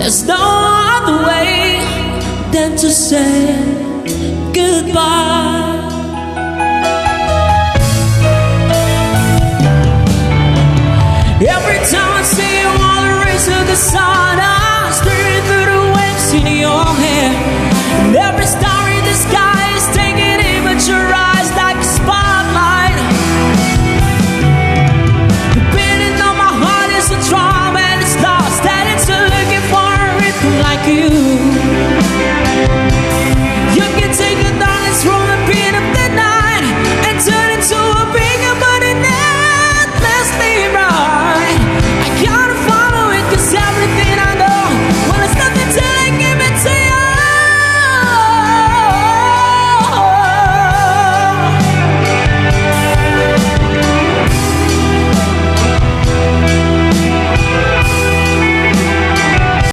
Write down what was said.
There's no other way than to say goodbye. Every time I see you on the race to the sun,